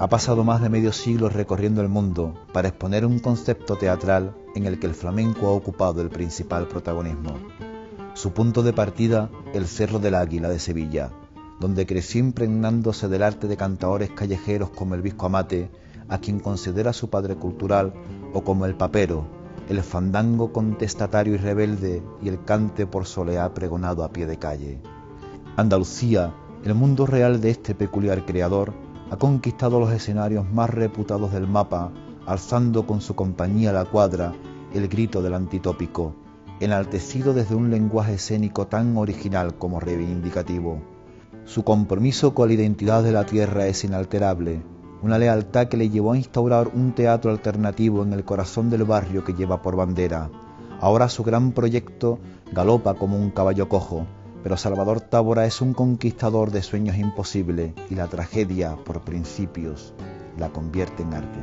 Ha pasado más de medio siglo recorriendo el mundo para exponer un concepto teatral en el que el flamenco ha ocupado el principal protagonismo. Su punto de partida, el Cerro del Águila de Sevilla, donde creció impregnándose del arte de cantaores callejeros como el Visco Amate, a quien considera su padre cultural, o como el Papero, el fandango contestatario y rebelde y el cante por soleá pregonado a pie de calle. Andalucía, el mundo real de este peculiar creador, ha conquistado los escenarios más reputados del mapa, alzando con su compañía La Cuadra el grito del antitópico, enaltecido desde un lenguaje escénico tan original como reivindicativo. Su compromiso con la identidad de la tierra es inalterable, una lealtad que le llevó a instaurar un teatro alternativo en el corazón del barrio que lleva por bandera. Ahora su gran proyecto galopa como un caballo cojo, pero Salvador Tábora es un conquistador de sueños imposibles y la tragedia, por principios, la convierte en arte.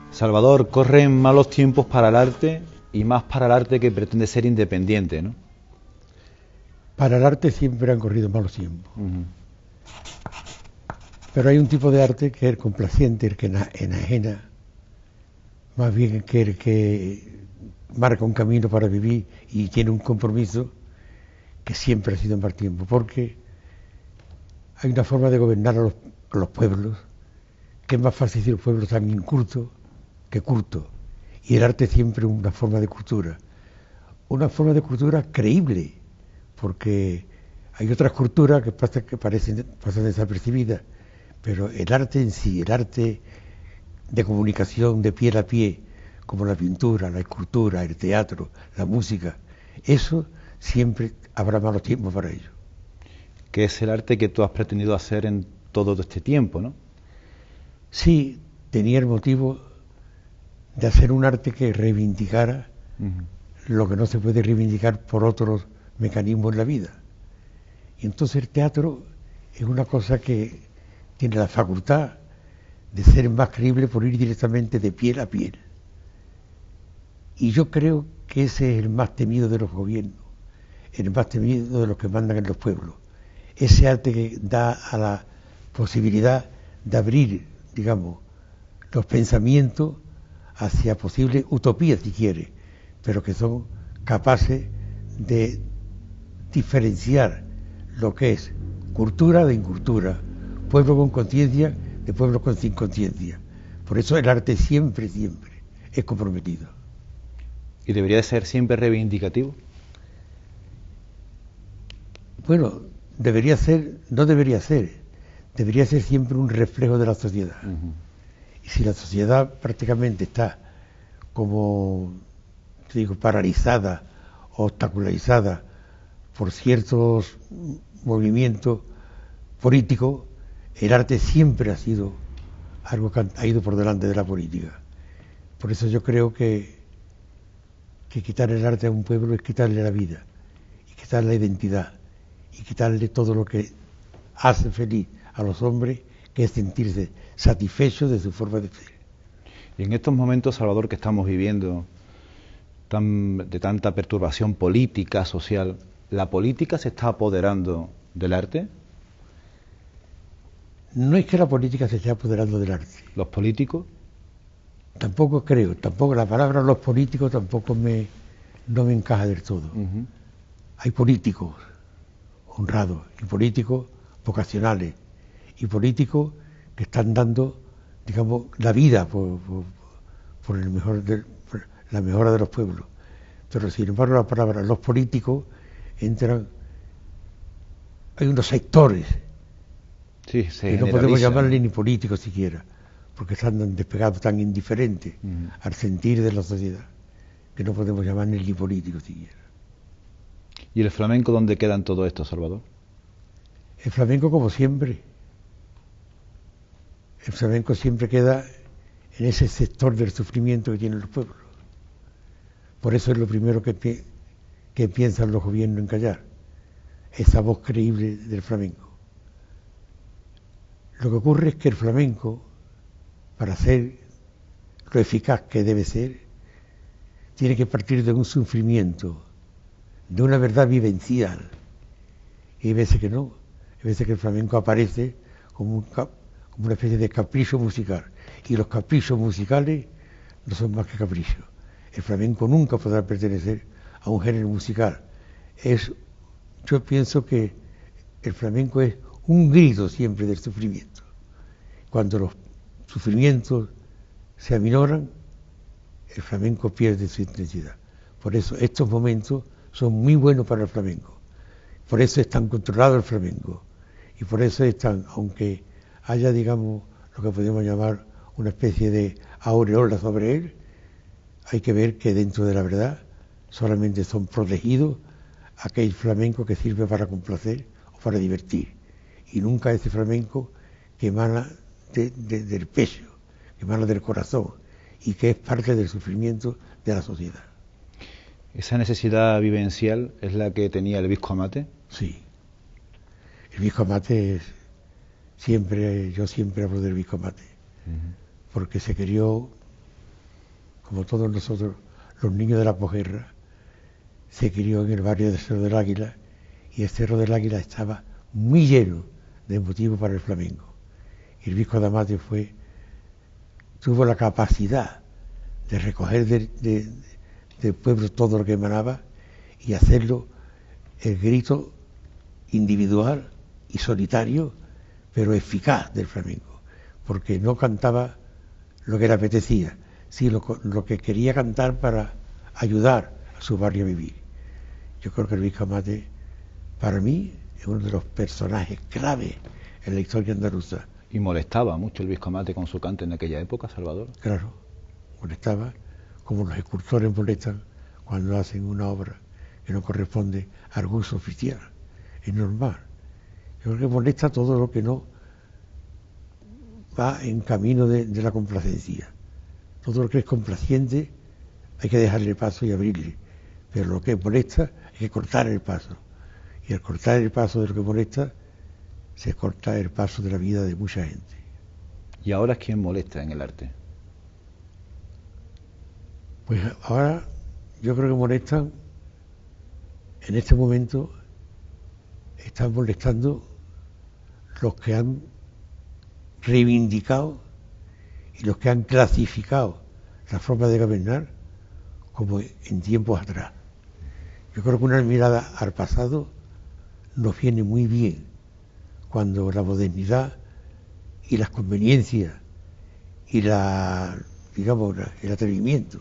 Salvador, corren malos tiempos para el arte y más para el arte que pretende ser independiente, ¿no? Para el arte siempre han corrido malos tiempos. Pero hay un tipo de arte que es el complaciente, el que enajena, más bien que el que marca un camino para vivir y tiene un compromiso que siempre ha sido en mal tiempo, porque hay una forma de gobernar a los pueblos que es más fácil si los pueblos están incultos que culto, y el arte siempre es una forma de cultura creíble, porque hay otras culturas que pasan desapercibidas, pero el arte en sí, el arte de comunicación de piel a pie, como la pintura, la escultura, el teatro, la música, eso siempre habrá malos tiempos para ello. Que es el arte que tú has pretendido hacer en todo este tiempo, ¿no? Sí, tenía el motivo de hacer un arte que reivindicara lo que no se puede reivindicar por otros mecanismos en la vida. Y entonces el teatro es una cosa que tiene la facultad de ser más creíble por ir directamente de piel a piel. Y yo creo que ese es el más temido de los gobiernos, el más temido de los que mandan en los pueblos. Ese arte que da a la posibilidad de abrir, digamos, los pensamientos hacia posibles utopías, si quiere, pero que son capaces de diferenciar lo que es cultura de incultura, pueblo con conciencia de pueblo sin conciencia. Por eso el arte siempre es comprometido. ¿Y debería de ser siempre reivindicativo? Bueno, no debería ser siempre un reflejo de la sociedad. Y si la sociedad prácticamente está como, te digo, paralizada, obstacularizada por ciertos movimientos políticos, el arte siempre ha sido algo que ha ido por delante de la política. Por eso yo creo que quitar el arte a un pueblo es quitarle la vida, y quitarle la identidad, y quitarle todo lo que hace feliz a los hombres, que es sentirse satisfecho de su forma de ser. Y en estos momentos, Salvador, que estamos viviendo de tanta perturbación política, social, ¿la política se está apoderando del arte? No es que la política se esté apoderando del arte. ¿Los políticos? Tampoco creo, la palabra los políticos tampoco no me encaja del todo. Hay políticos honrados y políticos vocacionales y políticos que están dando, digamos, la vida por la mejora de los pueblos. Pero sin embargo la palabra los políticos hay unos sectores que no podemos llamarle ni políticos siquiera, porque están despegados tan indiferentes al sentir de la sociedad, que no podemos llamarle ni políticos siquiera. ¿Y el flamenco dónde queda en todo esto, Salvador? El flamenco, como siempre, el flamenco siempre queda en ese sector del sufrimiento que tienen los pueblos. Por eso es lo primero que piensan los gobiernos en callar, esa voz creíble del flamenco. Lo que ocurre es que el flamenco, para ser lo eficaz que debe ser, tiene que partir de un sufrimiento, de una verdad vivencial. Y hay veces que no, hay veces que el flamenco aparece como una especie de capricho musical. Y los caprichos musicales no son más que caprichos. El flamenco nunca podrá pertenecer a un género musical. Yo pienso que el flamenco es un grito siempre del sufrimiento. Cuando los sufrimientos se aminoran, el flamenco pierde su intensidad. Por eso estos momentos son muy buenos para el flamenco. Por eso es tan controlado el flamenco. Y por eso es tan, aunque haya, digamos, lo que podemos llamar una especie de aureola sobre él, hay que ver que dentro de la verdad solamente son protegidos aquel flamenco que sirve para complacer o para divertir. Y nunca ese flamenco que emana del pecho, que emana del corazón y que es parte del sufrimiento de la sociedad. ¿Esa necesidad vivencial es la que tenía el Visco Amate? Sí. El Visco Amate yo siempre hablo del Visco Amate, porque se crió, como todos nosotros, los niños de la posguerra, se crió en el barrio de Cerro del Águila, y el Cerro del Águila estaba muy lleno de motivos para el flamenco. Y el Visco Amate tuvo la capacidad de recoger del pueblo todo lo que emanaba y hacerlo el grito individual y solitario, pero eficaz del flamenco, porque no cantaba lo que le apetecía, sino lo que quería cantar para ayudar a su barrio a vivir. Yo creo que el Visco Amate, para mí, es uno de los personajes clave en la historia andaluza. ¿Y molestaba mucho el Visco Amate con su cante en aquella época, Salvador? Claro, molestaba, como los escultores molestan cuando hacen una obra que no corresponde al gusto oficial. Es normal. Yo creo que molesta todo lo que no va en camino de la complacencia. Todo lo que es complaciente hay que dejarle paso y abrirle. Pero lo que molesta hay que cortar el paso. Y al cortar el paso de lo que molesta, se corta el paso de la vida de mucha gente. ¿Y ahora es quién molesta en el arte? Pues ahora yo creo que molestan, en este momento, están molestando los que han reivindicado y los que han clasificado la forma de gobernar como en tiempos atrás. Yo creo que una mirada al pasado nos viene muy bien cuando la modernidad y las conveniencias y el atrevimiento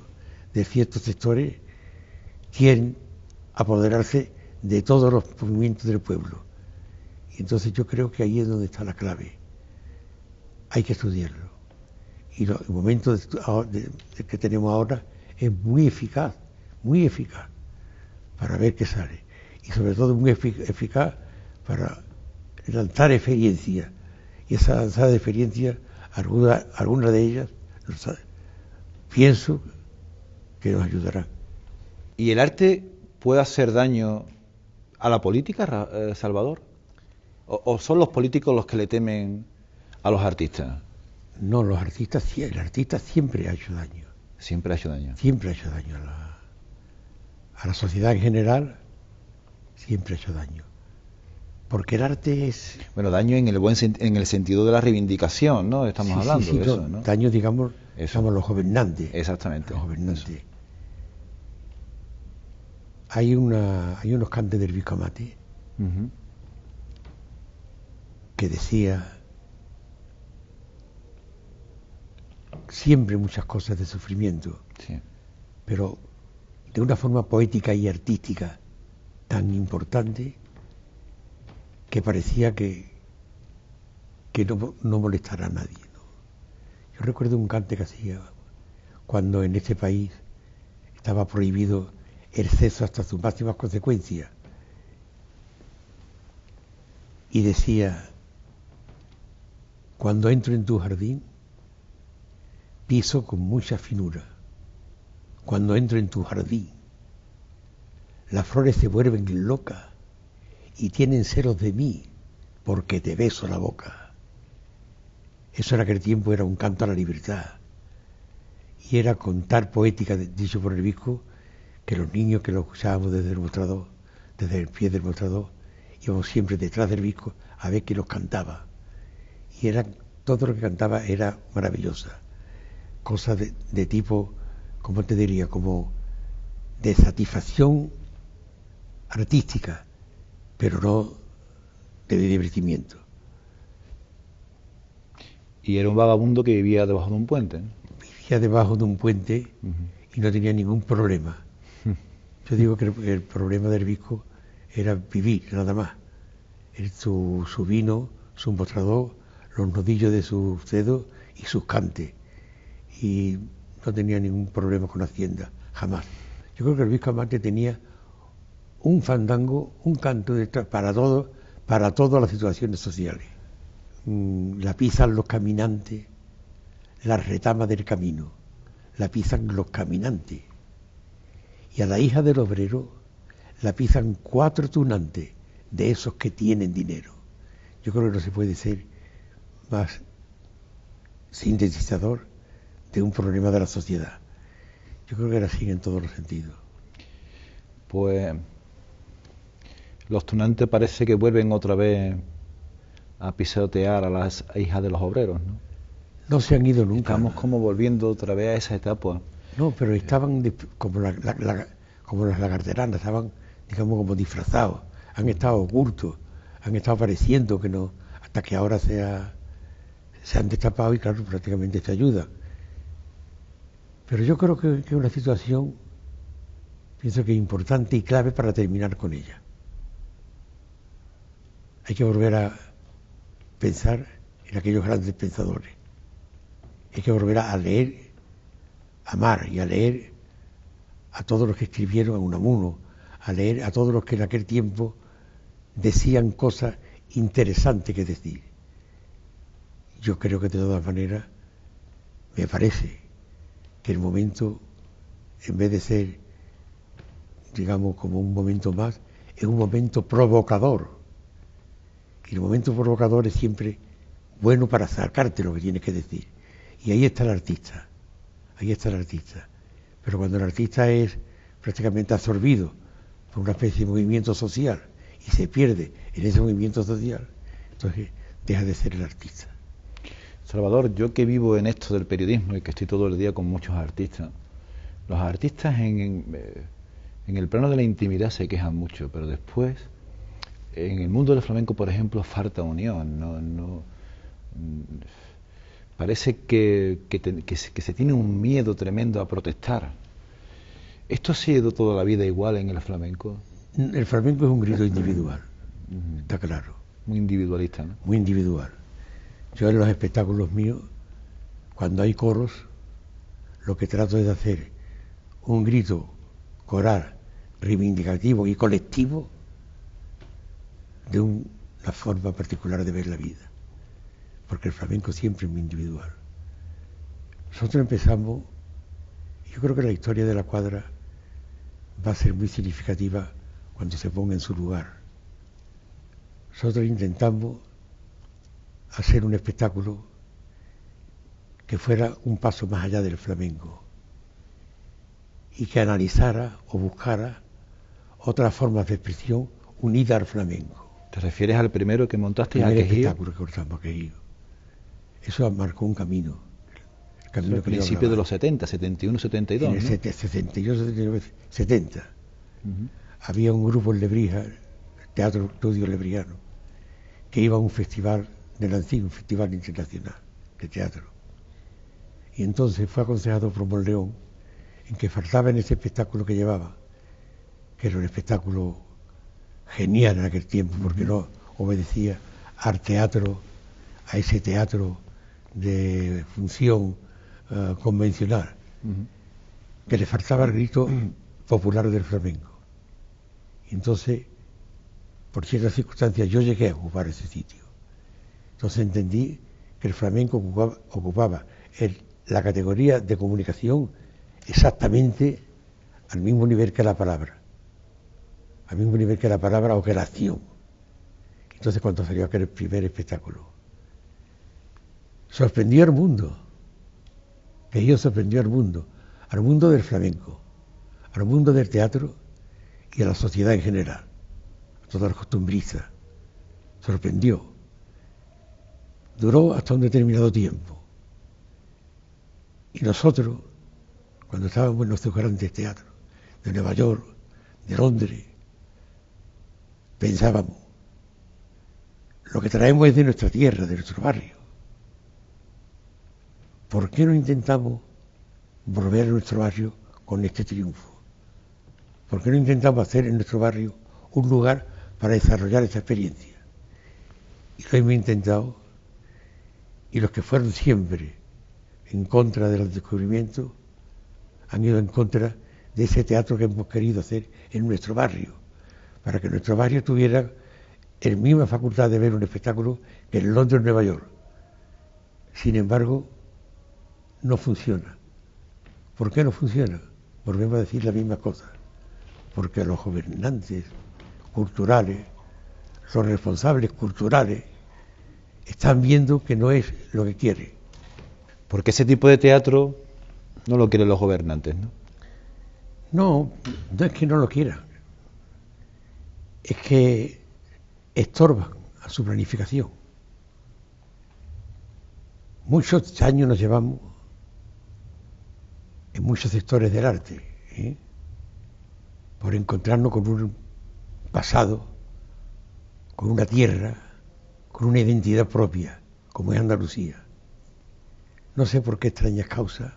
de ciertos sectores quieren apoderarse de todos los movimientos del pueblo. Y entonces yo creo que ahí es donde está la clave. Hay que estudiarlo. Y el momento que tenemos ahora es muy eficaz para ver qué sale. Y sobre todo muy eficaz para lanzar experiencias. Y esa lanzada de experiencias, algunas de ellas, pienso que nos ayudarán. ¿Y el arte puede hacer daño a la política, Salvador? ¿O son los políticos los que le temen a los artistas? No, el artista siempre ha hecho daño. Siempre ha hecho daño. Siempre ha hecho daño a la sociedad en general, siempre ha hecho daño. Porque el arte es... Bueno, daño en el sentido de la reivindicación, ¿no? Estamos hablando de eso, ¿no? Daño, digamos, somos los gobernantes. Exactamente. Los gobernantes. Eso. Hay unos cantes del Visco Amate que decía siempre muchas cosas de sufrimiento, sí, pero de una forma poética y artística tan importante que parecía que no molestara a nadie, ¿no? Yo recuerdo un cante que hacía cuando en este país estaba prohibido el sexo hasta sus máximas consecuencias, y decía: Cuando entro en tu jardín, piso con mucha finura. Cuando entro en tu jardín, las flores se vuelven locas y tienen celos de mí porque te beso la boca. Eso en aquel tiempo era un canto a la libertad y era contar poética, dicho por el Visco, que los niños que lo escuchábamos desde el mostrador, desde el pie del mostrador, íbamos siempre detrás del Visco a ver quién los cantaba. Y era, todo lo que cantaba era maravillosa. Cosas de tipo, ¿cómo te diría? Como de satisfacción artística, pero no de divertimiento. Y era un vagabundo que vivía debajo de un puente, ¿no? Vivía debajo de un puente y no tenía ningún problema. Yo digo que el problema del Visco era vivir, nada más. Su vino, su mostrador, los nudillos de sus dedos y sus cantes. Y no tenía ningún problema con Hacienda, jamás. Yo creo que el Visco Amate tenía un fandango, un canto para todas las situaciones sociales. La pisan los caminantes, la retama del camino, la pisan los caminantes. Y a la hija del obrero la pisan 4 tunantes, de esos que tienen dinero. Yo creo que no se puede ser más sintetizador de un problema de la sociedad. Yo creo que era así en todos los sentidos. Pues los tunantes parece que vuelven otra vez a pisotear a las hijas de los obreros, ¿no? No se han ido nunca. Estamos como volviendo otra vez a esa etapa. No, pero estaban como las lagarteranas, estaban, digamos, como disfrazados. Han estado ocultos, han estado pareciendo que no, hasta que ahora se han destapado y claro, prácticamente se ayuda. Pero yo creo que es una situación, pienso que es importante y clave para terminar con ella. Hay que volver a pensar en aquellos grandes pensadores. Hay que volver a leer, a amar y a leer a todos los que escribieron a Unamuno, a leer a todos los que en aquel tiempo decían cosas interesantes que decir. Yo creo que de todas maneras me parece que el momento, en vez de ser, digamos, como un momento más, es un momento provocador. Y el momento provocador es siempre bueno para sacarte lo que tienes que decir. Y ahí está el artista, ahí está el artista. Pero cuando el artista es prácticamente absorbido por una especie de movimiento social y se pierde en ese movimiento social, entonces deja de ser el artista. Salvador, yo que vivo en esto del periodismo y que estoy todo el día con muchos artistas, los artistas en el plano de la intimidad se quejan mucho, pero después, en el mundo del flamenco, por ejemplo, falta unión, parece que se tiene un miedo tremendo a protestar. ¿Esto ha sido toda la vida igual en el flamenco? El flamenco es un grito individual, está claro. Muy individualista, ¿no? Muy individual. Yo en los espectáculos míos, cuando hay coros, lo que trato es de hacer un grito coral, reivindicativo y colectivo de una forma particular de ver la vida. Porque el flamenco siempre es muy individual. Nosotros empezamos, yo creo que la historia de la cuadra va a ser muy significativa cuando se ponga en su lugar. Nosotros intentamos hacer un espectáculo que fuera un paso más allá del flamenco y que analizara o buscara otras formas de expresión unidas al flamenco. ¿Te refieres al primero que montaste? El espectáculo que cortamos, Quejío. Eso marcó un camino. El camino al principio de los 70, 71, 72, en el 71, 79, 70. Había un grupo en Lebrija, el Teatro Estudio Lebriano, que iba a un festival de Nancy, un festival internacional de teatro. Y entonces fue aconsejado por Monleón en que faltaba en ese espectáculo que llevaba, que era un espectáculo genial en aquel tiempo, porque no obedecía al teatro, a ese teatro de función convencional, que le faltaba el grito popular del flamenco. Y entonces, por ciertas circunstancias, yo llegué a ocupar ese sitio. Entonces entendí que el flamenco ocupaba la categoría de comunicación exactamente al mismo nivel que la palabra, al mismo nivel que la palabra o que la acción. Entonces, cuando salió aquel primer espectáculo, sorprendió al mundo, que ello sorprendió al mundo del flamenco, al mundo del teatro y a la sociedad en general, a todas las costumbristas. Sorprendió. Duró hasta un determinado tiempo. Y nosotros, cuando estábamos en nuestros grandes teatros, de Nueva York, de Londres, pensábamos, lo que traemos es de nuestra tierra, de nuestro barrio. ¿Por qué no intentamos volver a nuestro barrio con este triunfo? ¿Por qué no intentamos hacer en nuestro barrio un lugar para desarrollar esta experiencia? Y lo hemos intentado, y los que fueron siempre en contra de los descubrimientos han ido en contra de ese teatro que hemos querido hacer en nuestro barrio, para que nuestro barrio tuviera la misma facultad de ver un espectáculo que en Londres o Nueva York. Sin embargo, no funciona. ¿Por qué no funciona? Volvemos a decir la misma cosa. Porque los gobernantes culturales, los responsables culturales, están viendo que no es lo que quiere. Porque ese tipo de teatro no lo quieren los gobernantes, ¿no? No, no es que no lo quieran. Es que estorban a su planificación. Muchos años nos llevamos en muchos sectores del arte, por encontrarnos con un pasado, con una tierra, con una identidad propia, como es Andalucía. No sé por qué extrañas causas,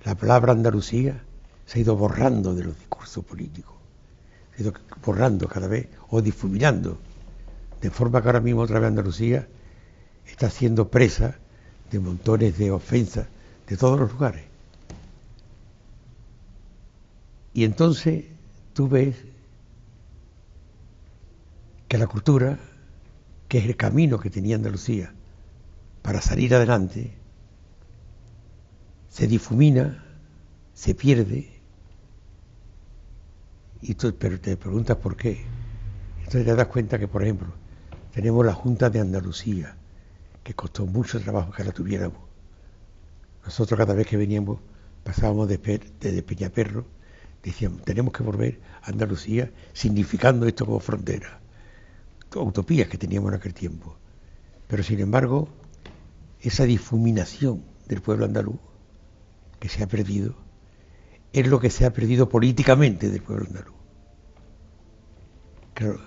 la palabra Andalucía se ha ido borrando de los discursos políticos, se ha ido borrando cada vez o difuminando, de forma que ahora mismo otra vez Andalucía está siendo presa de montones de ofensas de todos los lugares. Y entonces tú ves que la cultura, que es el camino que tenía Andalucía para salir adelante, se difumina, se pierde, pero te preguntas por qué. Entonces te das cuenta que, por ejemplo, tenemos la Junta de Andalucía, que costó mucho trabajo que la tuviéramos. Nosotros cada vez que veníamos, pasábamos desde Peñaperro, decíamos, tenemos que volver a Andalucía, significando esto como frontera. Utopías que teníamos en aquel tiempo. Pero sin embargo, esa difuminación del pueblo andaluz que se ha perdido, es lo que se ha perdido políticamente del pueblo andaluz. Claro,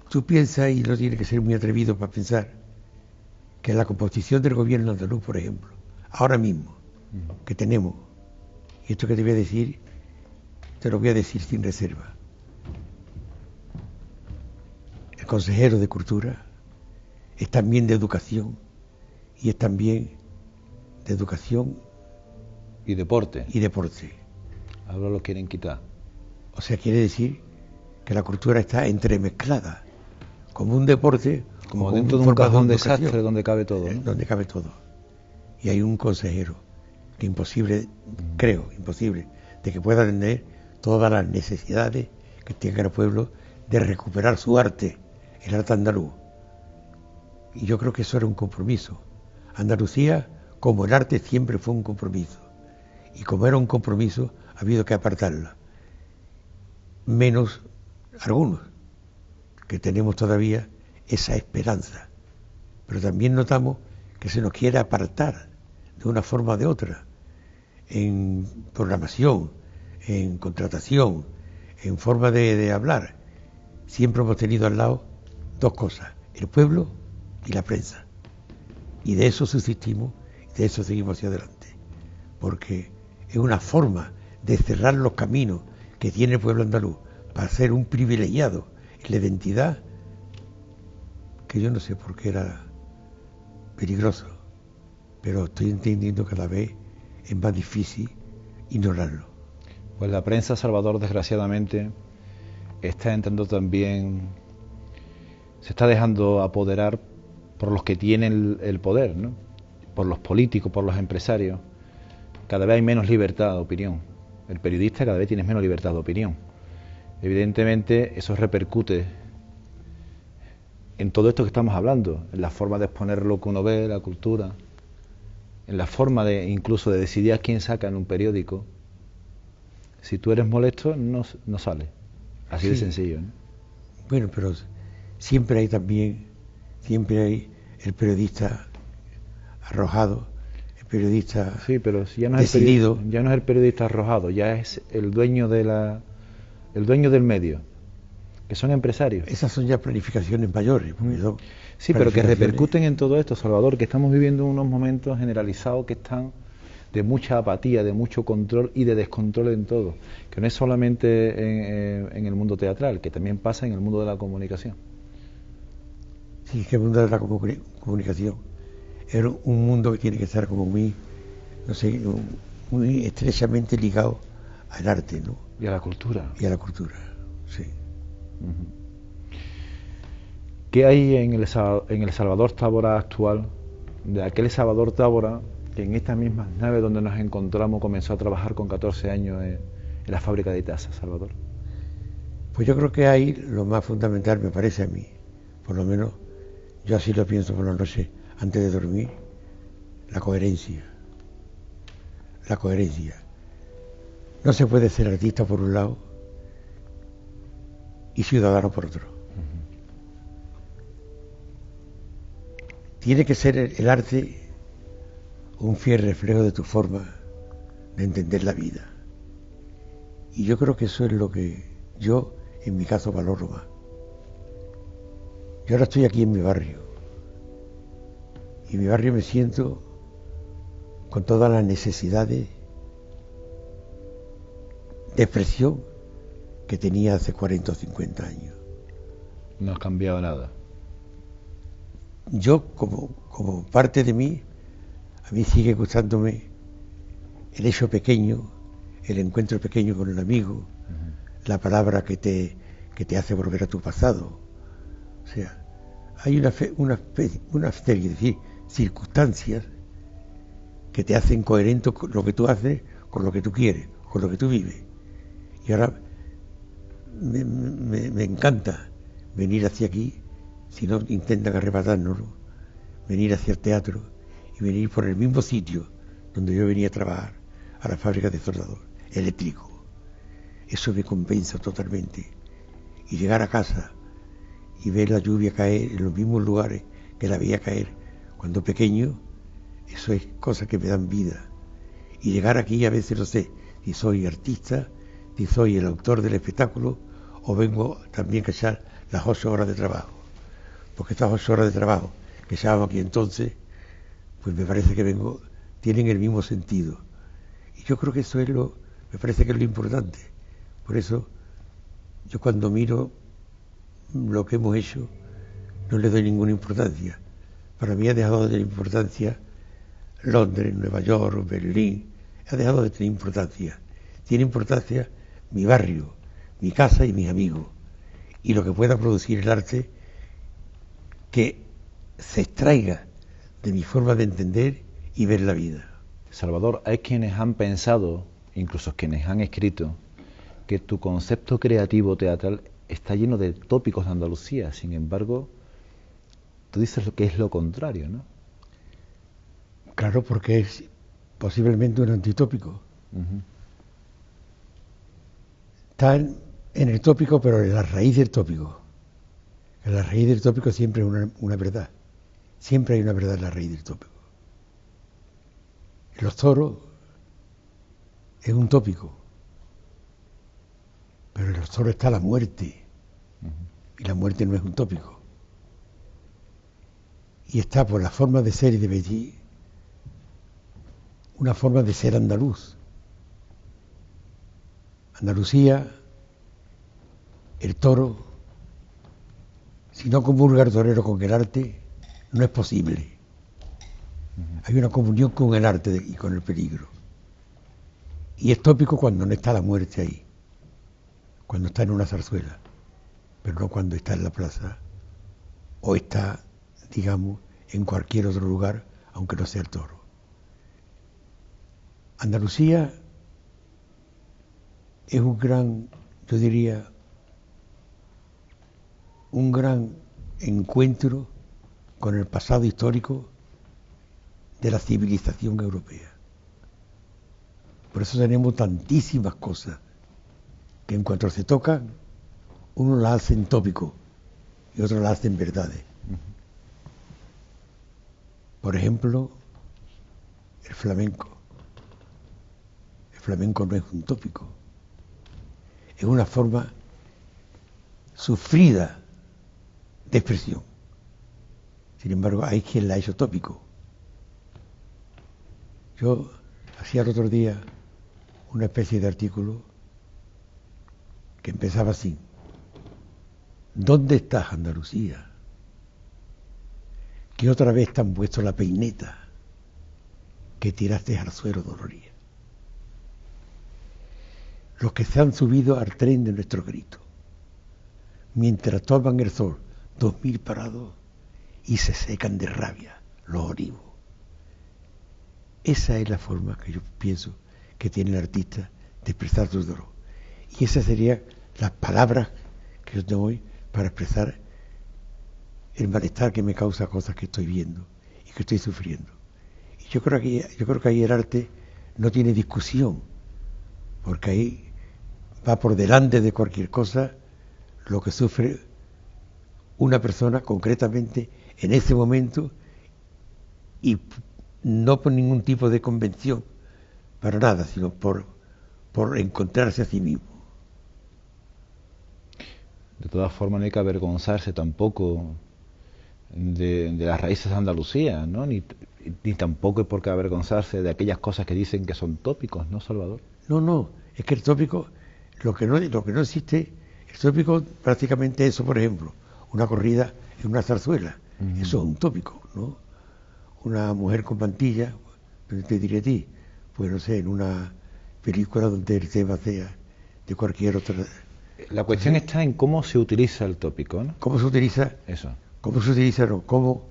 tú piensas, y no tienes que ser muy atrevido para pensar, que la composición del gobierno andaluz, por ejemplo, ahora mismo, que tenemos, y esto que te voy a decir, te lo voy a decir sin reserva. El consejero de Cultura es también de Educación, y es también de Educación y Deporte. Ahora lo quieren quitar. O sea, quiere decir que la cultura está entremezclada, como un deporte, como dentro de un cajón de desastre donde cabe todo, ¿no? Donde cabe todo. Y hay un consejero que imposible, creo, imposible, de que pueda atender todas las necesidades que tenga el pueblo de recuperar su arte, el arte andaluz. Y yo creo que eso era un compromiso. Andalucía, como el arte, siempre fue un compromiso. Y como era un compromiso, ha habido que apartarla. Menos algunos, que tenemos todavía esa esperanza. Pero también notamos que se nos quiere apartar de una forma o de otra, en programación, en contratación, en forma de hablar. Siempre hemos tenido al lado dos cosas, el pueblo y la prensa. Y de eso subsistimos, y de eso seguimos hacia adelante. Porque es una forma de cerrar los caminos que tiene el pueblo andaluz para ser un privilegiado en la identidad, que yo no sé por qué era peligroso, pero estoy entendiendo cada vez es más difícil ignorarlo. Pues la prensa, Salvador, desgraciadamente, está entrando también, se está dejando apoderar por los que tienen el poder, ¿no? Por los políticos, por los empresarios. Cada vez hay menos libertad de opinión. El periodista cada vez tiene menos libertad de opinión. Evidentemente eso repercute en todo esto que estamos hablando, en la forma de exponer lo que uno ve, la cultura, en la forma de incluso de decidir a quién saca en un periódico. Si tú eres molesto, no sale. Así de sencillo, ¿no? Bueno, pero siempre hay el periodista arrojado, el periodista sí, pero ya no decidido. Ya no es el periodista arrojado, ya es el dueño el dueño del medio, que son empresarios. Esas son ya planificaciones mayores. Sí, pero que repercuten en todo esto, Salvador, que estamos viviendo unos momentos generalizados que están de mucha apatía, de mucho control y de descontrol en todo, que no es solamente en el mundo teatral, que también pasa en el mundo de la comunicación. Sí, que el mundo de la comunicación es un mundo que tiene que estar como muy, no sé, muy estrechamente ligado al arte, ¿no? Y a la cultura. Y a la cultura, sí. ¿Qué hay en el Salvador Tábora actual, de aquel Salvador Tábora que en estas mismas naves donde nos encontramos comenzó a trabajar con 14 años en la fábrica de tazas, Salvador? Pues yo creo que hay lo más fundamental, me parece a mí, por lo menos yo así lo pienso por la noche antes de dormir, la coherencia. La coherencia. No se puede ser artista por un lado y ciudadano por otro. Tiene que ser el arte un fiel reflejo de tu forma de entender la vida. Y yo creo que eso es lo que yo, en mi caso, valoro más. Yo ahora estoy aquí en mi barrio. Y en mi barrio me siento con todas las necesidades de expresión que tenía hace 40 o 50 años. No ha cambiado nada. Yo, como parte de mí, a mí sigue gustándome el hecho pequeño, el encuentro pequeño con el amigo, la palabra que te hace volver a tu pasado. O sea, hay una serie de circunstancias que te hacen coherente con lo que tú haces, con lo que tú quieres, con lo que tú vives. Y ahora me encanta venir hacia aquí, si no intentan arrebatárnoslo, venir hacia el teatro y venir por el mismo sitio donde yo venía a trabajar, a la fábrica de soldador eléctrico. Eso me compensa totalmente. Y llegar a casa y ver la lluvia caer en los mismos lugares que la veía caer cuando pequeño, eso es cosa que me dan vida. Y llegar aquí a veces no sé si soy artista, si soy el autor del espectáculo o vengo también a echar las 8 horas de trabajo. Porque estas 8 horas de trabajo que echábamos aquí entonces, pues me parece que tienen el mismo sentido. Y yo creo que eso me parece que es lo importante. Por eso, yo cuando miro lo que hemos hecho, no le doy ninguna importancia. Para mí ha dejado de tener importancia Londres, Nueva York, Berlín, ha dejado de tener importancia. Tiene importancia mi barrio, mi casa y mis amigos. Y lo que pueda producir el arte que se extraiga de mi forma de entender y ver la vida. Salvador, hay quienes han pensado, incluso quienes han escrito, que tu concepto creativo teatral está lleno de tópicos de Andalucía. Sin embargo, tú dices que es lo contrario, ¿no? Claro, porque es posiblemente un antitópico. Está en el tópico, pero en la raíz del tópico. En la raíz del tópico siempre hay una verdad. Siempre hay una verdad en la raíz del tópico. Los toros es un tópico, pero en los toros está la muerte. Y la muerte no es un tópico. Y está por la forma de ser y de vestir, una forma de ser andaluz. Andalucía, el toro, si no comulga el torero con el arte, no es posible. Hay una comunión con el arte y con el peligro. Y es tópico cuando no está la muerte ahí, cuando está en una zarzuela, pero no cuando está en la plaza o está, digamos, en cualquier otro lugar, aunque no sea el toro. Andalucía es un gran, yo diría, un gran encuentro con el pasado histórico de la civilización europea. Por eso tenemos tantísimas cosas que en cuanto se tocan, uno las hace en tópico y otro las hace en verdades. Por ejemplo, el flamenco. El flamenco no es un tópico, es una forma sufrida de expresión. Sin embargo, hay quien la ha hecho tópico. Yo hacía el otro día una especie de artículo que empezaba así: ¿dónde estás, Andalucía? Que otra vez te han puesto la peineta que tiraste al suelo dolorida. Los que se han subido al tren de nuestro grito, mientras toman el sol 2000 parados y se secan de rabia los olivos. Esa es la forma que yo pienso que tiene el artista de expresar su dolor. Y esas serían las palabras que yo tengo hoy para expresar el malestar que me causa cosas que estoy viendo y que estoy sufriendo. Y yo creo que ahí el arte no tiene discusión, porque ahí va por delante de cualquier cosa lo que sufre una persona concretamente en ese momento, y no por ningún tipo de convención, para nada, sino por encontrarse a sí mismo. De todas formas, no hay que avergonzarse tampoco de las raíces de Andalucía, ¿no? Ni tampoco hay por qué avergonzarse de aquellas cosas que dicen que son tópicos, ¿no, Salvador? No, es que el tópico, lo que no existe, el tópico prácticamente eso, por ejemplo, una corrida en una zarzuela, eso es un tópico, ¿no? Una mujer con mantilla, te diré a ti, pues no sé, en una película donde el tema sea de cualquier otra. La cuestión está en cómo se utiliza el tópico, ¿no? ¿Cómo se utiliza? Eso. ¿Cómo se utiliza? No, cómo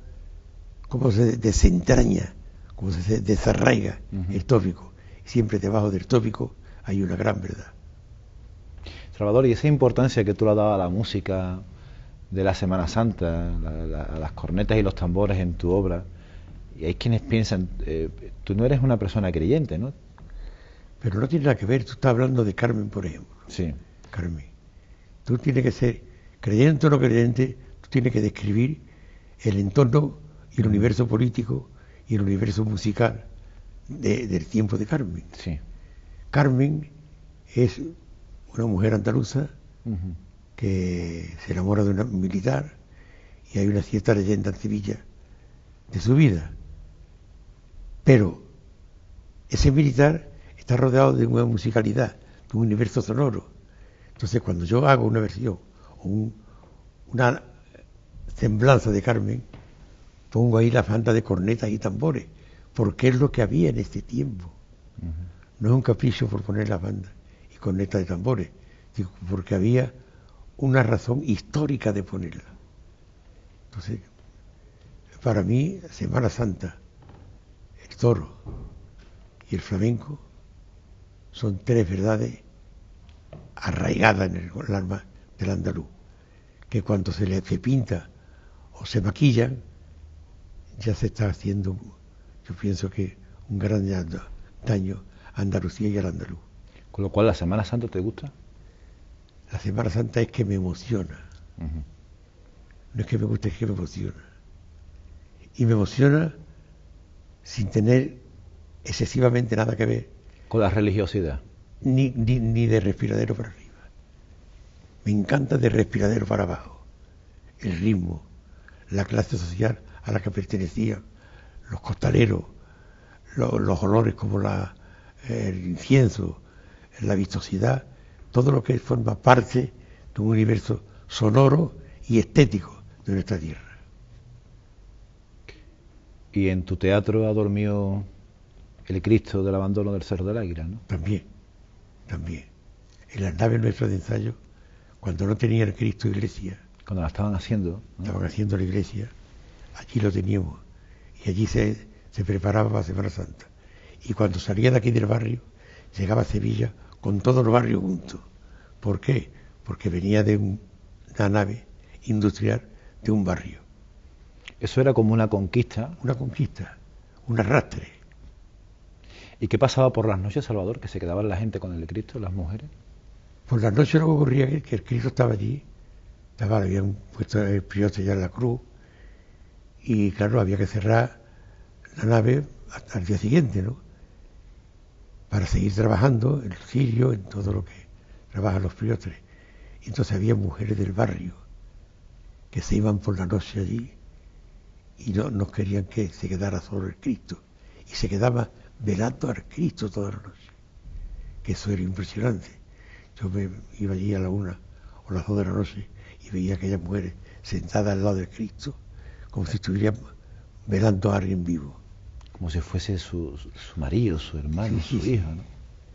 se desentraña, cómo se desarraiga el tópico. Siempre debajo del tópico hay una gran verdad. Salvador, y esa importancia que tú le has dado a la música de la Semana Santa, a las cornetas y los tambores en tu obra, y hay quienes piensan, tú no eres una persona creyente, ¿no? Pero no tiene nada que ver, tú estás hablando de Carmen, por ejemplo. Sí. Carmen, tú tienes que ser creyente o no creyente, tú tienes que describir el entorno y el universo político y el universo musical del tiempo de Carmen. Sí. Carmen es una mujer andaluza que se enamora de una militar, y hay una cierta leyenda en Sevilla de su vida. Pero ese militar está rodeado de una musicalidad, de un universo sonoro. Entonces, cuando yo hago una versión o una semblanza de Carmen, pongo ahí la banda de cornetas y tambores, porque es lo que había en este tiempo. No es un capricho por poner la banda y cornetas de tambores, sino porque había una razón histórica de ponerla. Entonces, para mí, Semana Santa, el toro y el flamenco son tres verdades arraigadas en el alma del andaluz, que cuando se les pinta o se maquillan, ya se está haciendo, yo pienso que un gran daño a Andalucía y al andaluz. Con lo cual, ¿la Semana Santa te gusta? La Semana Santa es que me emociona. No es que me guste, es que me emociona. Y me emociona sin tener excesivamente nada que ver con la religiosidad. Ni de respiradero para arriba. Me encanta de respiradero para abajo. El ritmo, la clase social a la que pertenecían, los costaleros, los olores como el incienso, la vistosidad, todo lo que forma parte de un universo sonoro y estético de nuestra tierra. ¿Y en tu teatro ha dormido el Cristo del abandono del Cerro del Águila, no? También. En las naves nuestras de ensayo, cuando no tenían Cristo iglesia, cuando la estaban haciendo, ¿no? Estaban haciendo la iglesia, allí lo teníamos. y allí se preparaba para Semana Santa. Y cuando salía de aquí del barrio, llegaba a Sevilla con todo el barrio junto. ¿Por qué? Porque venía de una nave industrial de un barrio. Eso era como una conquista. Una conquista, un arrastre. ¿Y qué pasaba por las noches, Salvador? ¿Que se quedaban la gente con el Cristo, las mujeres? Por las noches lo que ocurría es que el Cristo estaba allí, habían puesto el priote ya en la cruz, y claro, había que cerrar la nave hasta el día siguiente, ¿no? Para seguir trabajando en el cirio, en todo lo que trabajan los priotres. Y entonces había mujeres del barrio que se iban por la noche allí y no querían que se quedara solo el Cristo. Y se quedaban velando al Cristo toda la noche. Que eso era impresionante. Yo me iba allí a la 1 o las 2 de la noche y veía a aquellas mujeres sentadas al lado del Cristo, como si estuvieran velando a alguien vivo. Como si fuese su marido, su hermano, su hijo, ¿no?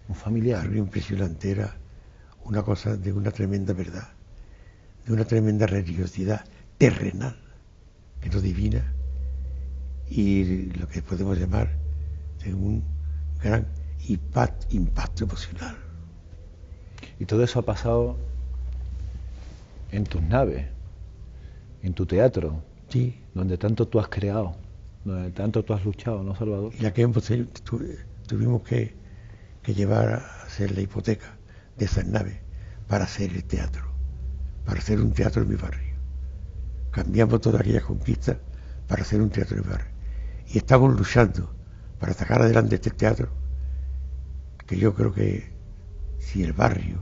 Un familiar. Algo impresionante, era una cosa de una tremenda verdad, de una tremenda religiosidad terrenal, que no divina, y lo que podemos llamar de un gran impacto emocional. Y todo eso ha pasado en tus naves, en tu teatro, sí, donde tanto tú has creado, donde tanto tú has luchado, ¿no, Salvador? Y aquí tuvimos que llevar a hacer la hipoteca de esas naves para hacer el teatro, para hacer un teatro en mi barrio. Cambiamos todas aquellas conquistas para hacer un teatro en mi barrio. Y estamos luchando para sacar adelante este teatro, que yo creo que si el barrio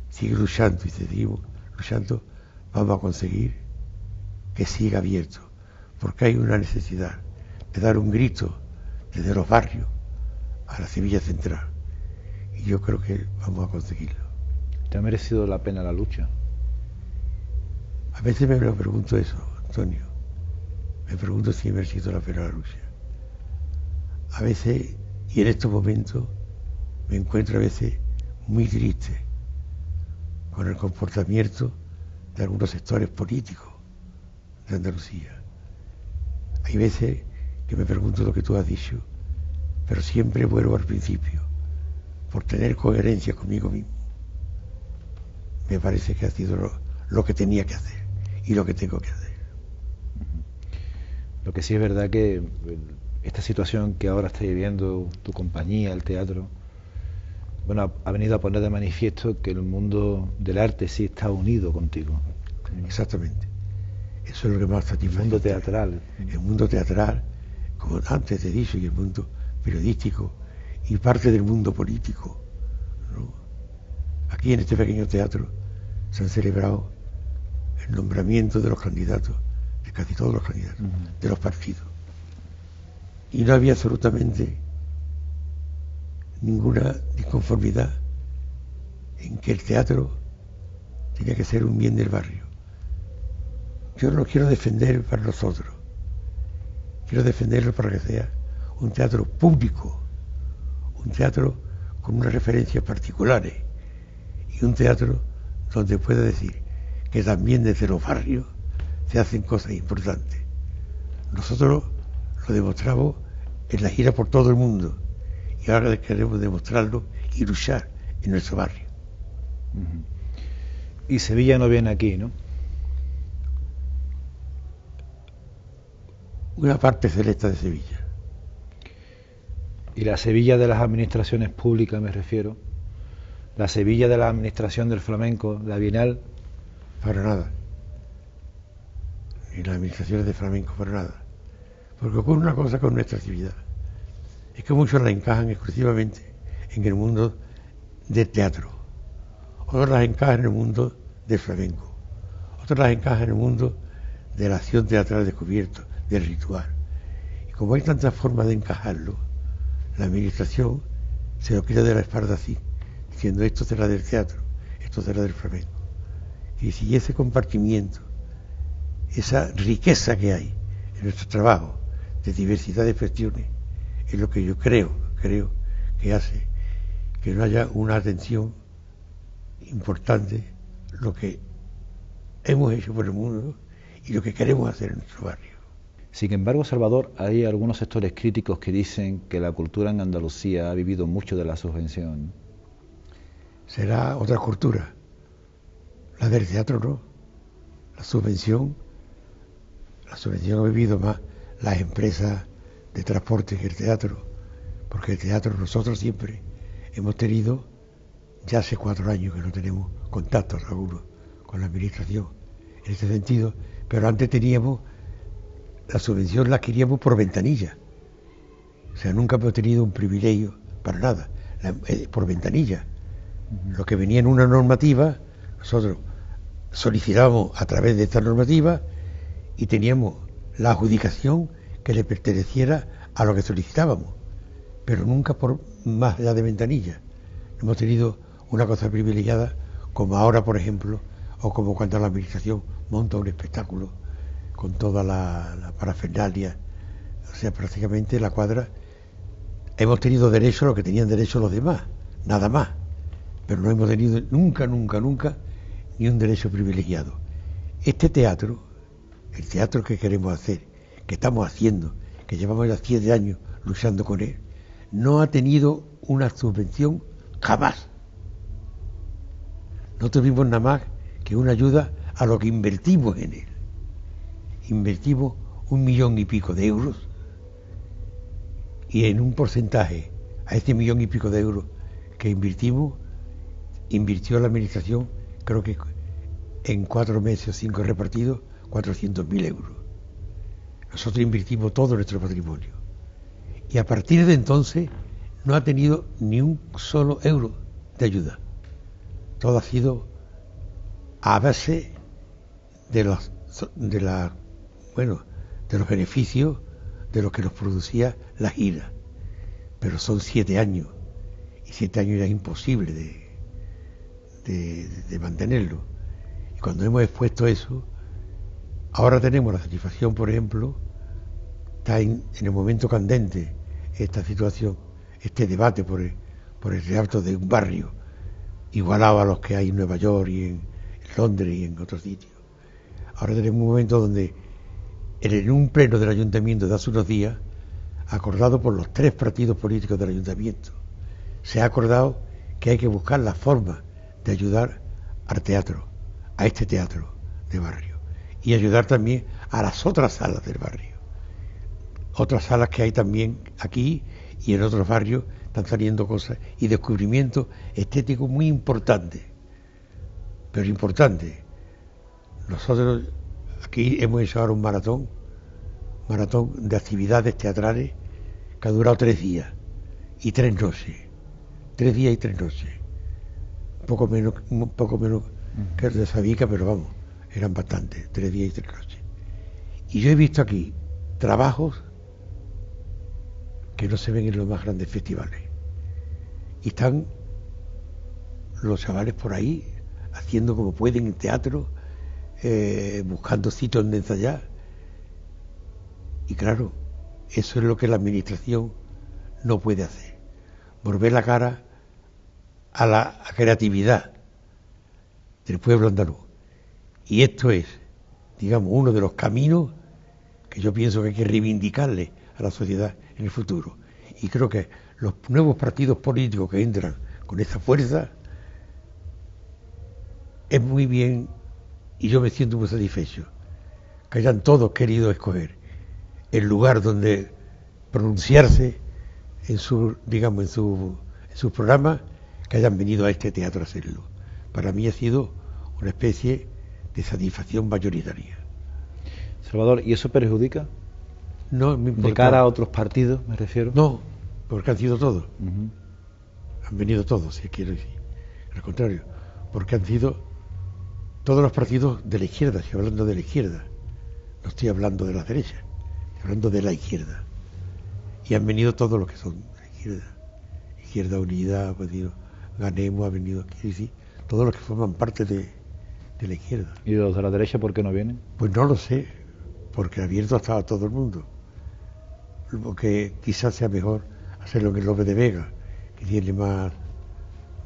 sigue luchando y seguimos luchando, vamos a conseguir que siga abierto, porque hay una necesidad de dar un grito desde los barrios a la Sevilla central, y yo creo que vamos a conseguirlo. ¿Te ha merecido la pena la lucha? A veces me lo pregunto eso, Antonio, me pregunto si ha merecido la pena la lucha. A veces, y en estos momentos, me encuentro a veces muy triste con el comportamiento de algunos sectores políticos de Andalucía. Hay veces que me pregunto lo que tú has dicho, pero siempre vuelvo al principio, por tener coherencia conmigo mismo. Me parece que ha sido lo que tenía que hacer y lo que tengo que hacer. Lo que sí es verdad que esta situación que ahora está viviendo tu compañía, el teatro, bueno, ha venido a poner de manifiesto que el mundo del arte sí está unido contigo. Exactamente. Eso es lo que más satisface. El mundo teatral. El mundo teatral, como antes te he dicho, y el mundo periodístico, y parte del mundo político, ¿no? Aquí en este pequeño teatro se han celebrado el nombramiento de los candidatos, de casi todos los candidatos, de los partidos. Y no había absolutamente ninguna disconformidad en que el teatro tenía que ser un bien del barrio. Yo no lo quiero defender para nosotros, quiero defenderlo para que sea un teatro público, un teatro con unas referencias particulares y un teatro donde pueda decir que también desde los barrios se hacen cosas importantes. Nosotros lo demostramos en la gira por todo el mundo y ahora queremos demostrarlo y luchar en nuestro barrio. Y Sevilla no viene aquí, ¿no? Una parte selecta de Sevilla. Y la Sevilla de las administraciones públicas, me refiero. La Sevilla de la administración del flamenco, la Bienal. Para nada. Ni las administraciones de flamenco, para nada. Porque ocurre una cosa con nuestra actividad. Es que muchos la encajan exclusivamente en el mundo del teatro. Otros las encajan en el mundo del flamenco. Otros las encajan en el mundo de la acción teatral descubierto, del ritual. Y como hay tantas formas de encajarlo, la administración se lo quita de la espalda así, diciendo esto será del teatro, esto será del flamenco. Y si ese compartimiento, esa riqueza que hay en nuestro trabajo de diversidad de expresiones, es lo que yo creo que hace que no haya una atención importante lo que hemos hecho por el mundo y lo que queremos hacer en nuestro barrio. Sin embargo, Salvador, hay algunos sectores críticos que dicen que la cultura en Andalucía ha vivido mucho de la subvención. Será otra cultura, la del teatro no. La subvención ha vivido más las empresas de transporte que el teatro, porque el teatro nosotros siempre hemos tenido, ya hace 4 años que no tenemos contactos algunos con la administración en este sentido, pero antes teníamos la subvención, la adquiríamos por ventanilla, o sea, nunca hemos tenido un privilegio para nada, por ventanilla. Lo que venía en una normativa, nosotros solicitábamos a través de esta normativa y teníamos la adjudicación que le perteneciera a lo que solicitábamos, pero nunca por más allá de ventanilla. Hemos tenido una cosa privilegiada como ahora, por ejemplo, o como cuando la administración monta un espectáculo con toda la parafernalia, o sea, prácticamente la cuadra, hemos tenido derecho a lo que tenían derecho los demás, nada más, pero no hemos tenido nunca ni un derecho privilegiado. Este teatro, el teatro que queremos hacer, que estamos haciendo, que llevamos ya 7 años luchando con él, no ha tenido una subvención jamás. No tuvimos nada más que una ayuda a lo que invertimos en él. Invertimos 1 millón y pico de euros y en un porcentaje a este 1 millón y pico de euros que invirtió la administración, creo que en 4 meses o 5 repartidos, 400.000 euros. Nosotros invertimos todo nuestro patrimonio. Y a partir de entonces no ha tenido ni un solo euro de ayuda. Todo ha sido a base de los beneficios de lo que nos producía la gira. Pero son 7 años. Y 7 años ya es imposible de mantenerlo. Y cuando hemos expuesto eso, ahora tenemos la satisfacción, por ejemplo, está en el momento candente esta situación, este debate por el teatro de un barrio, igualado a los que hay en Nueva York y en Londres y en otros sitios. Ahora tenemos un momento donde en un pleno del ayuntamiento de hace unos días, acordado por los 3 partidos políticos del ayuntamiento, se ha acordado que hay que buscar la forma de ayudar al teatro, a este teatro de barrio, y ayudar también a las otras salas del barrio. Otras salas que hay también aquí y en otros barrios están saliendo cosas y descubrimientos estéticos muy importantes, pero importantes. Nosotros aquí hemos hecho ahora un maratón de actividades teatrales que ha durado 3 días y 3 noches. 3 días y 3 noches. Un poco menos que el de Sabica, pero vamos, eran bastantes, 3 días y 3 noches. Y yo he visto aquí trabajos que no se ven en los más grandes festivales. Y están los chavales por ahí haciendo como pueden en teatro, buscando sitios donde ensayar. Y claro, eso es lo que la administración no puede hacer. Volver la cara a la creatividad del pueblo andaluz. Y esto es, digamos, uno de los caminos que yo pienso que hay que reivindicarle a la sociedad en el futuro. Y creo que los nuevos partidos políticos que entran con esa fuerza es muy bien, y yo me siento muy satisfecho, que hayan todos querido escoger el lugar donde pronunciarse en su programa, que hayan venido a este teatro a hacerlo. Para mí ha sido una especie de satisfacción mayoritaria. Salvador, ¿y eso perjudica? No me importa. ¿De cara a otros partidos, me refiero? No, porque han sido todos. Han venido todos, si quiero decir. Al contrario, porque han sido todos los partidos de la izquierda, estoy hablando de la izquierda. No estoy hablando de la derecha, estoy hablando de la izquierda. Y han venido todos los que son de la izquierda. Izquierda Unida, pues digo, Ganemos, ha venido, quiero decir, todos los que forman parte de la izquierda. ¿Y los de la derecha por qué no vienen? Pues no lo sé, porque abierto estaba todo el mundo. Porque quizás sea mejor hacerlo en el López de Vega, que tiene más,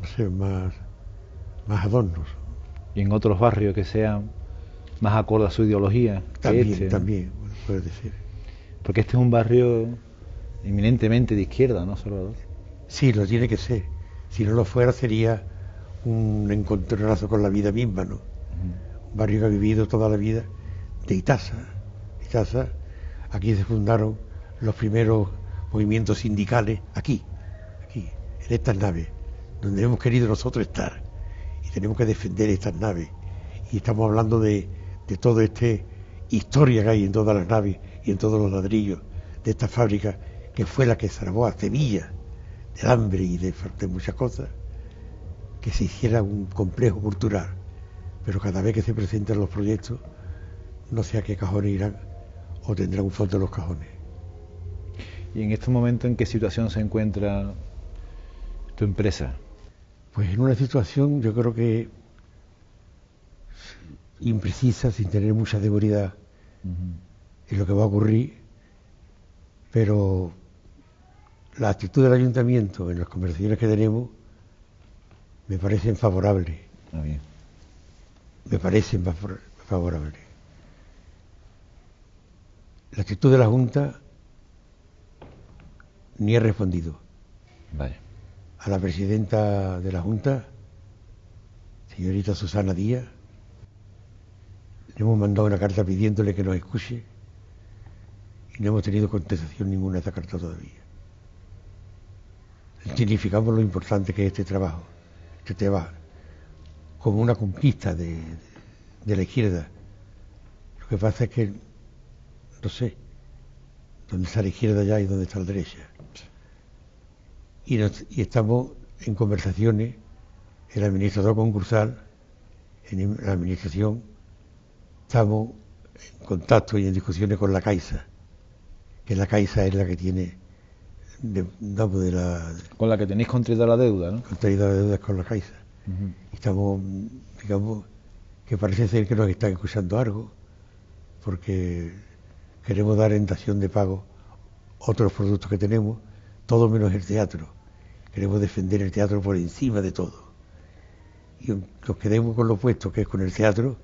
no sé, más adornos. Y en otros barrios que sean más acorde a su ideología. También, puede decir. Porque este es un barrio eminentemente de izquierda, ¿no, Salvador? Sí, lo tiene que ser. Si no lo fuera sería un encontronazo con la vida misma, ¿no? Un barrio que ha vivido toda la vida de Itasa. Itasa, aquí se fundaron los primeros movimientos sindicales, aquí, en estas naves, donde hemos querido nosotros estar. Y tenemos que defender estas naves. Y estamos hablando de toda esta historia que hay en todas las naves y en todos los ladrillos de esta fábrica, que fue la que salvó a Sevilla del hambre y de muchas cosas, que se hiciera un complejo cultural. Pero cada vez que se presentan los proyectos, no sé a qué cajones irán o tendrán un fondo en los cajones. ¿Y en este momento en qué situación se encuentra tu empresa? Pues en una situación, yo creo que imprecisa, sin tener mucha seguridad en lo que va a ocurrir, pero la actitud del ayuntamiento en las conversaciones que tenemos me parecen favorables. Bien. Me parecen favorables. La actitud de la Junta ni he respondido. Vale. A la presidenta de la Junta, señorita Susana Díaz, le hemos mandado una carta pidiéndole que nos escuche y no hemos tenido contestación ninguna de esa carta todavía. Significamos lo importante que es este trabajo como una conquista de la izquierda. Lo que pasa es que no sé dónde está la izquierda ya y dónde está la derecha. Y estamos en conversaciones, el administrador concursal, en la administración, estamos en contacto y en discusiones con la Caixa, que la Caixa es la que tiene con la que tenéis contraída la deuda, ¿no? Contraída la deuda con la Caixa. Estamos, digamos, que parece ser que nos están escuchando algo, porque queremos dar en dación de pago otros productos que tenemos, todo menos el teatro. Queremos defender el teatro por encima de todo. Y nos quedemos con lo opuesto, que es con el teatro,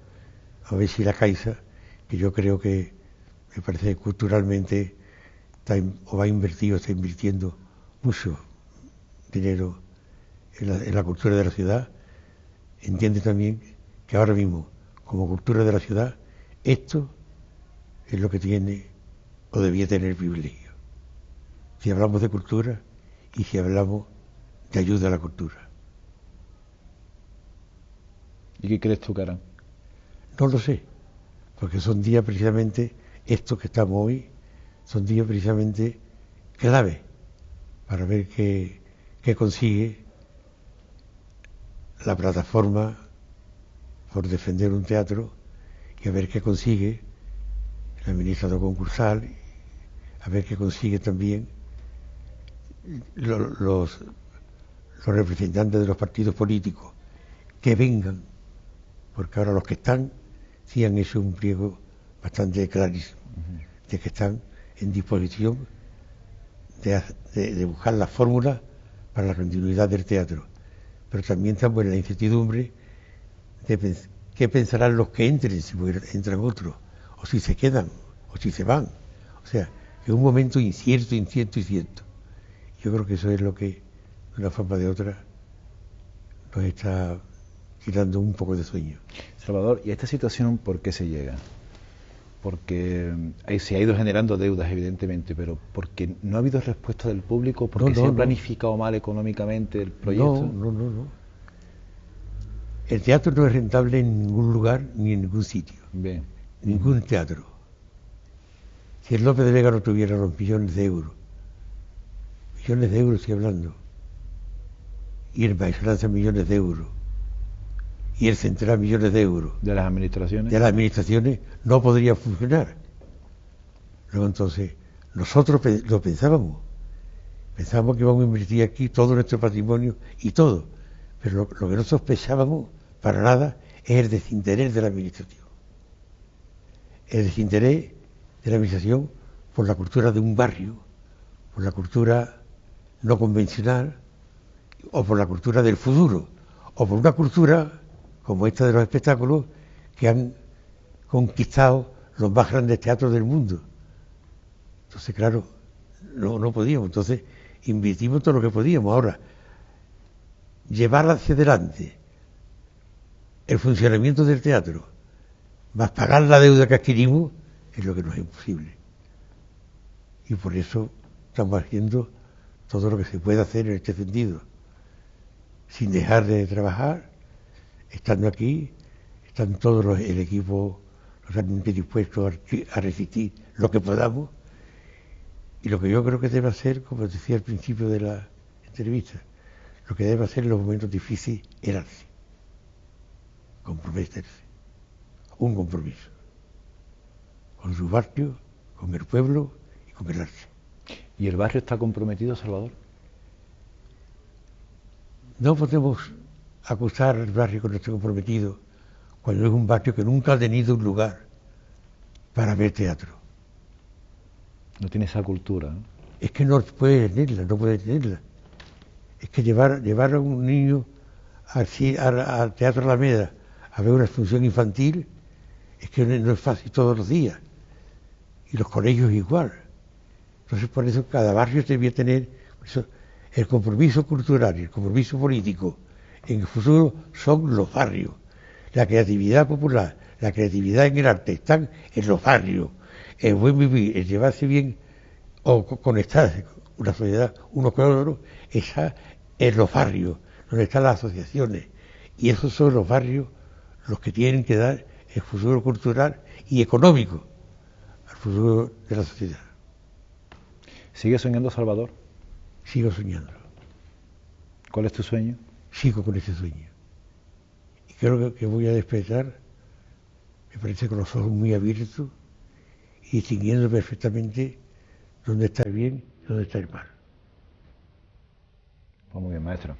a ver si la Caixa, que yo creo que me parece culturalmente está invirtiendo mucho dinero en la cultura de la ciudad, entiende también que ahora mismo, como cultura de la ciudad, esto es lo que tiene o debía tener privilegio. Si hablamos de cultura y si hablamos de ayuda a la cultura. ¿Y qué crees tú, Cara? No lo sé, porque son días precisamente, estos que estamos hoy, son días precisamente clave para ver qué consigue la plataforma por defender un teatro y a ver qué consigue el administrador concursal, a ver qué consigue también los representantes de los partidos políticos que vengan, porque ahora los que están sí han hecho un pliego bastante clarísimo, de que están en disposición de buscar la fórmula para la continuidad del teatro, pero también estamos en la incertidumbre de qué pensarán los que entren, si entran otros, o si se quedan, o si se van. O sea, es un momento incierto. Yo creo que eso es lo que, de una forma o de otra, nos está quitando un poco de sueño. Salvador, ¿y a esta situación por qué se llega? Porque se ha ido generando deudas, evidentemente, pero porque no ha habido respuesta del público, porque se ha planificado mal económicamente el proyecto. No. El teatro no es rentable en ningún lugar ni en ningún sitio. Bien. Ningún teatro. Si el López de Vega no tuviera los millones de euros estoy hablando, y el Maestranza millones de euros, y el Central millones de euros de las administraciones, no podría funcionar. Luego entonces nosotros lo pensábamos que íbamos a invertir aquí todo nuestro patrimonio y todo, pero lo que no sospechábamos para nada es el desinterés de la administración, por la cultura de un barrio, por la cultura no convencional, o por la cultura del futuro, o por una cultura como esta de los espectáculos que han conquistado los más grandes teatros del mundo. Entonces, claro, no podíamos. Entonces, invertimos todo lo que podíamos. Ahora, llevar hacia adelante el funcionamiento del teatro, más pagar la deuda que adquirimos, es lo que nos es imposible. Y por eso estamos haciendo todo lo que se puede hacer en este sentido, sin dejar de trabajar, estando aquí, están todos el equipo realmente dispuesto a resistir lo que podamos. Y lo que yo creo que debe hacer, como decía al principio de la entrevista, lo que debe hacer en los momentos difíciles es arte, comprometerse, un compromiso con su barrio, con el pueblo y con el arte. ¿Y el barrio está comprometido, Salvador? No podemos acusar al barrio que no esté comprometido cuando es un barrio que nunca ha tenido un lugar para ver teatro. No tiene esa cultura, ¿no? Es que no puede tenerla. Es que llevar a un niño al Teatro Alameda a ver una función infantil es que no es fácil todos los días. Y los colegios igual. Entonces por eso cada barrio debía tener el compromiso cultural y el compromiso político en el futuro son los barrios. La creatividad popular, la creatividad en el arte están en los barrios. El buen vivir, el llevarse bien o conectarse una sociedad uno con otro, está en los barrios, donde están las asociaciones. Y esos son los barrios los que tienen que dar el futuro cultural y económico al futuro de la sociedad. ¿Sigues soñando, Salvador? Sigo soñando. ¿Cuál es tu sueño? Sigo con ese sueño. Y creo que voy a despertar, me parece, con los ojos muy abiertos y distinguiendo perfectamente dónde está el bien y dónde está el mal. Pues muy bien, maestro.